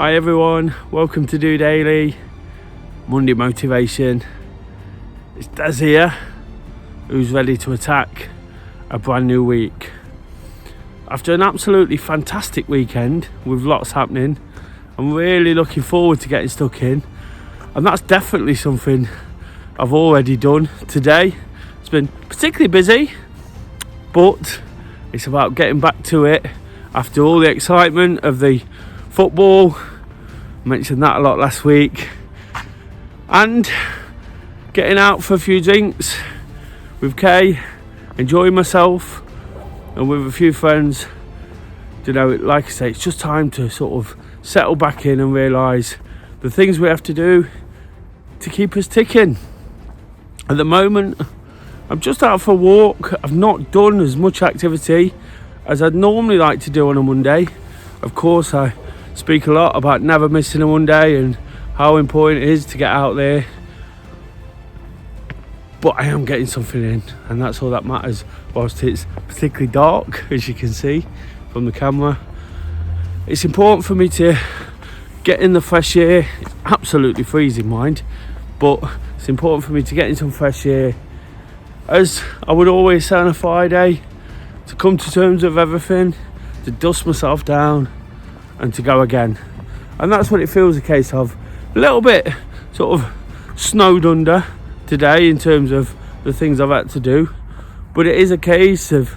Hi everyone, welcome to DOdaily, Monday Motivation. It's Des here, who's ready to attack a brand new week. After an absolutely fantastic weekend with lots happening, I'm really looking forward to getting stuck in, and that's definitely something I've already done today. It's been particularly busy, but it's about getting back to it after all the excitement of the football. I mentioned that a lot last week, and getting out for a few drinks with Kay, enjoying myself and with a few friends. Like I say, it's just time to sort of settle back in and realise the things we have to do to keep us ticking. At the moment, I'm just out for a walk. I've not done as much activity as I'd normally like to do on a Monday. Of course, I speak a lot about never missing a Monday and how important it is to get out there, but I am getting something in, and that's all that matters. Whilst it's particularly dark, as you can see from the camera, it's important for me to get in the fresh air. It's absolutely freezing, mind, but it's important for me to get in some fresh air, as I would always say on a Friday, to come to terms with everything, to dust myself down and to go again. And that's what it feels a case of. A little bit sort of snowed under today in terms of the things I've had to do, but it is a case of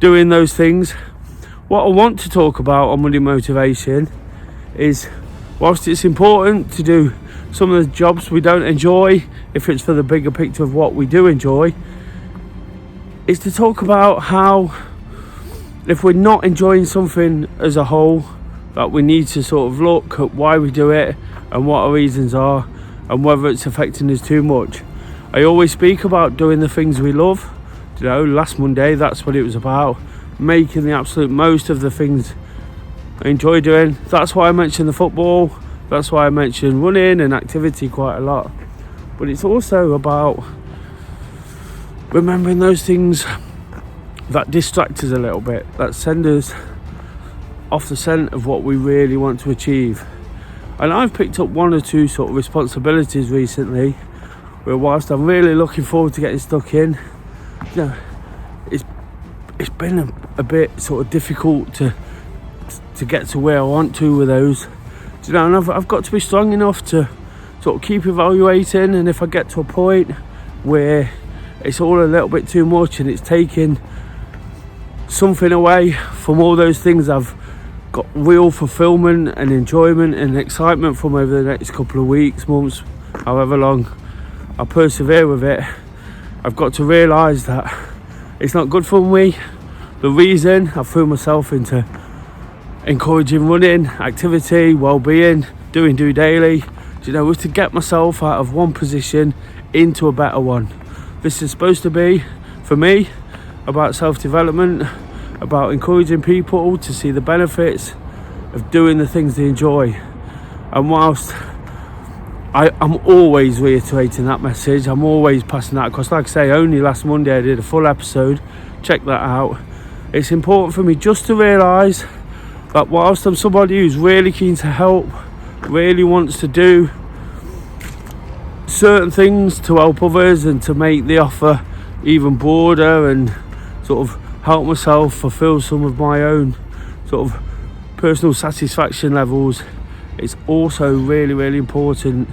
doing those things. What I want to talk about on Monday Motivation is, whilst it's important to do some of the jobs we don't enjoy, if it's for the bigger picture of what we do enjoy, is to talk about how, if we're not enjoying something as a whole, that we need to sort of look at why we do it and what our reasons are and whether it's affecting us too much. I always speak about doing the things we love. Last Monday, that's what it was about, making the absolute most of the things I enjoy doing. That's why I mentioned the football, that's why I mentioned running and activity quite a lot. But it's also about remembering those things that distract us a little bit, that send us off the scent of what we really want to achieve. And I've picked up one or two sort of responsibilities recently where, whilst I'm really looking forward to getting stuck in, it's been a bit sort of difficult to get to where I want to with those. And I've got to be strong enough to sort of keep evaluating, and if I get to a point where it's all a little bit too much and it's taking something away from all those things I've got real fulfillment and enjoyment and excitement from over the next couple of weeks, months, however long I persevere with it, I've got to realise that it's not good for me. The reason I threw myself into encouraging running, activity, well-being, doing DOdaily, was to get myself out of one position into a better one. This is supposed to be, for me, about self-development, about encouraging people to see the benefits of doing the things they enjoy. And whilst I'm always reiterating that message, I'm always passing that across. Like I say, only last Monday I did a full episode, check that out. It's important for me just to realise that whilst I'm somebody who's really keen to help, really wants to do certain things to help others and to make the offer even broader and sort of help myself fulfill some of my own sort of personal satisfaction levels, it's also really, really important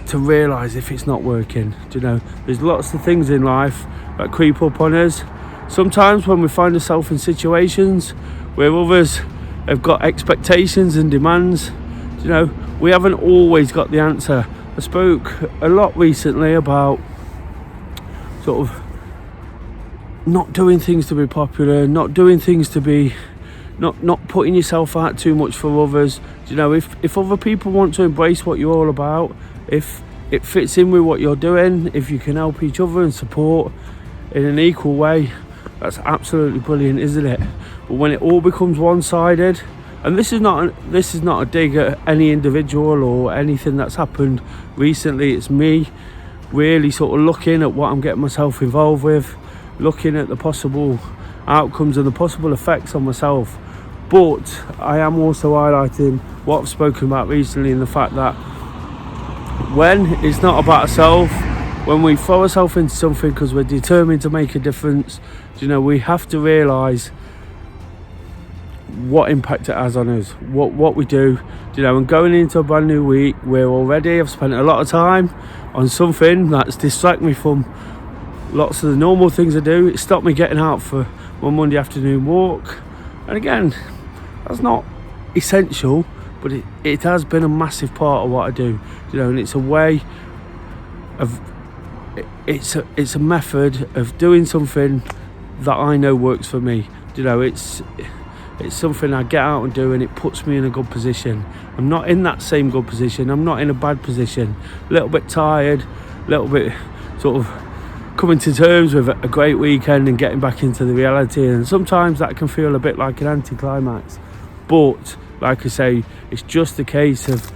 to realise if it's not working. There's lots of things in life that creep up on us. Sometimes when we find ourselves in situations where others have got expectations and demands, we haven't always got the answer. I spoke a lot recently about sort of not doing things to be popular, not doing things to be, not putting yourself out too much for others. If other people want to embrace what you're all about, if it fits in with what you're doing, if you can help each other and support in an equal way, that's absolutely brilliant, isn't it? But when it all becomes one-sided, and this is not a dig at any individual or anything that's happened recently, it's me really sort of looking at what I'm getting myself involved with, looking at the possible outcomes and the possible effects on myself. But I am also highlighting what I've spoken about recently, in the fact that when it's not about ourselves, when we throw ourselves into something because we're determined to make a difference, we have to realise what impact it has on us, what we do, and going into a brand new week where already I've spent a lot of time on something that's distracted me from lots of the normal things I do. It stopped me getting out for my Monday afternoon walk, and again, that's not essential, but it has been a massive part of what I do, and it's a way of, it's a method of doing something that I know works for me. It's something I get out and do, and it puts me in a good position. I'm not in that same good position. I'm not in a bad position. A little bit tired, a little bit sort of coming to terms with a great weekend and getting back into the reality. And sometimes that can feel a bit like an anticlimax. But like I say, it's just a case of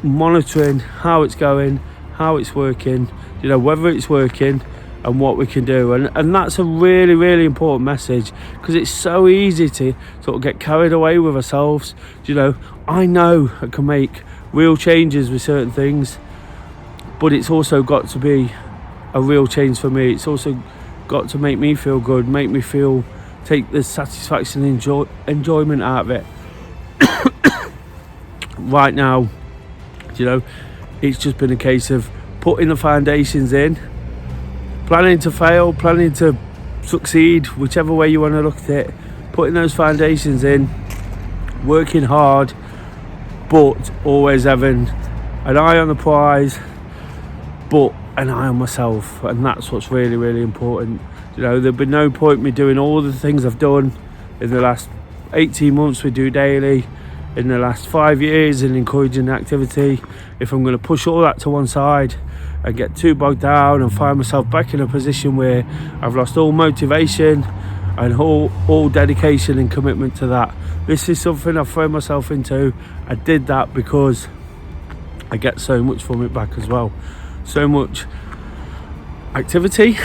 monitoring how it's going, how it's working, whether it's working, and what we can do. And that's a really, really important message, because it's so easy to sort of get carried away with ourselves. I know I can make real changes with certain things, but it's also got to be a real change for me. It's also got to make me feel good, make me feel, take the satisfaction and enjoyment out of it. Right now, it's just been a case of putting the foundations in, planning to fail, planning to succeed, whichever way you want to look at it, putting those foundations in, working hard, but always having an eye on the prize, but an eye on myself. And that's what's really, really important. There'd be no point me doing all the things I've done in the last 18 months with DOdaily, in the last 5 years in encouraging activity, if I'm going to push all that to one side and get too bogged down and find myself back in a position where I've lost all motivation and all dedication and commitment to that. This is something I've thrown myself into. I did that because I get so much from it back as well. So much activity,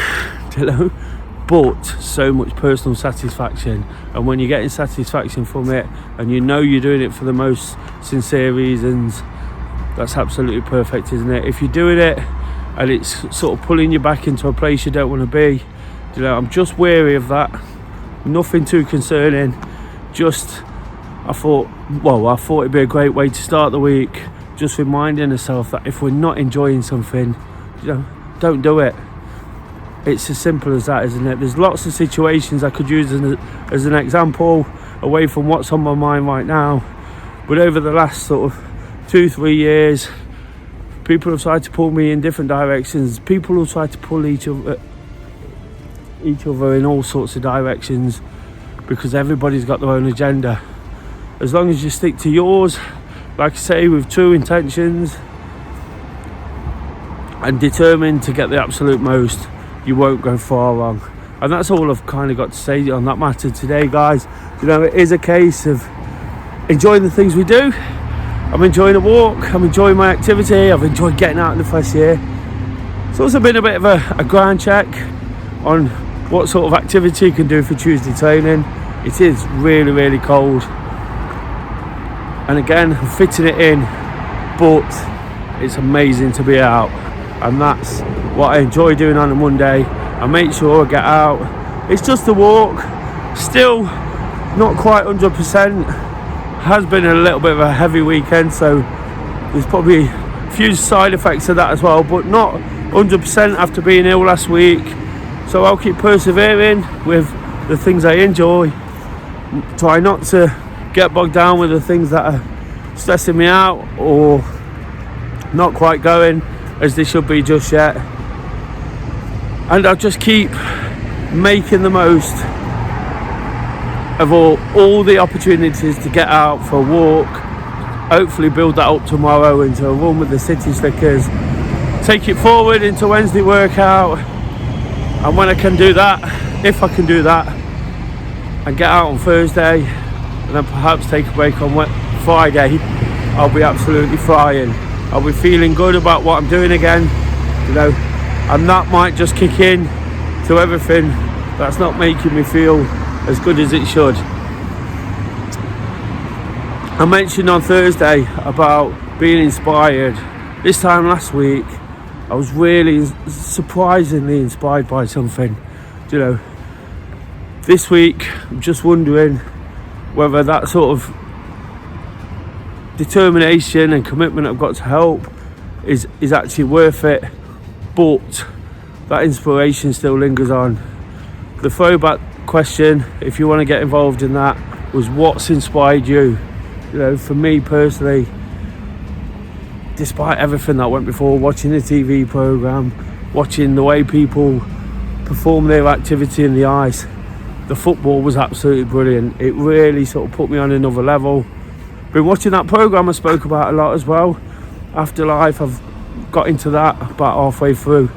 but so much personal satisfaction. And when you're getting satisfaction from it, and you're doing it for the most sincere reasons, that's absolutely perfect, isn't it? If you're doing it and it's sort of pulling you back into a place you don't want to be, I'm just wary of that. Nothing too concerning. I thought it'd be a great way to start the week, just reminding ourselves that if we're not enjoying something, don't do it. It's as simple as that, isn't it? There's lots of situations I could use as an example away from what's on my mind right now, but over the last sort of 2-3 years, people have tried to pull me in different directions. People have tried to pull each other in all sorts of directions, because everybody's got their own agenda. As long as you stick to yours, like I say, with true intentions and determined to get the absolute most, you won't go far wrong. And that's all I've kind of got to say on that matter today, guys. It is a case of enjoying the things we do. I'm enjoying a walk, I'm enjoying my activity, I've enjoyed getting out in the fresh air. It's also been a bit of a ground check on what sort of activity you can do for Tuesday training. It is really, really cold, and again, I'm fitting it in, but it's amazing to be out, and that's what I enjoy doing on a Monday. I make sure I get out. It's just a walk, still not quite 100%. Has been a little bit of a heavy weekend, so there's probably a few side effects of that as well, but not 100% after being ill last week. So I'll keep persevering with the things I enjoy, try not to get bogged down with the things that are stressing me out or not quite going as they should be just yet, and I'll just keep making the most of all the opportunities to get out for a walk. Hopefully build that up tomorrow into a run with the city slickers, take it forward into Wednesday workout, and when I can do that, if I can do that, and get out on Thursday, and then perhaps take a break on Friday, I'll be absolutely flying. I'll be feeling good about what I'm doing again, and that might just kick in to everything that's not making me feel as good as it should. I mentioned on Thursday about being inspired. This time last week, I was really surprisingly inspired by something. You know, this week, I'm just wondering whether that sort of determination and commitment I've got to help is actually worth it. But that inspiration still lingers on. The throwback question, if you want to get involved in that, was what's inspired you? You know, for me personally, despite everything that went before, watching the TV programme, watching the way people perform their activity in the ice, the football was absolutely brilliant. It really sort of put me on another level. Been watching that programme I spoke about a lot as well. Afterlife, I've got into that about halfway through.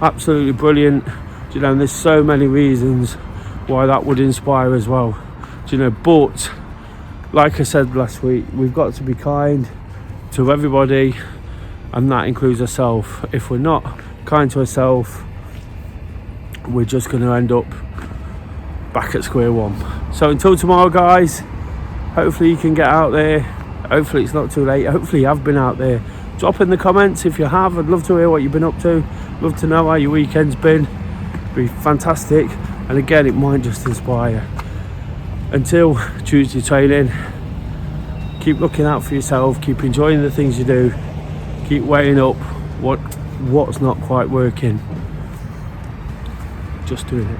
Absolutely brilliant. You know, and there's so many reasons why that would inspire as well. You know, but like I said last week, we've got to be kind to everybody, and that includes ourselves. If we're not kind to ourselves, we're just going to end up back at square one. So until tomorrow, guys, hopefully you can get out there. Hopefully it's not too late. Hopefully you have been out there. Drop in the comments if you have. I'd love to hear what you've been up to. Love to know how your weekend's been. It'd be fantastic. And again, it might just inspire. Until Tuesday training, keep looking out for yourself. Keep enjoying the things you do. Keep weighing up what's not quite working. Just doing it.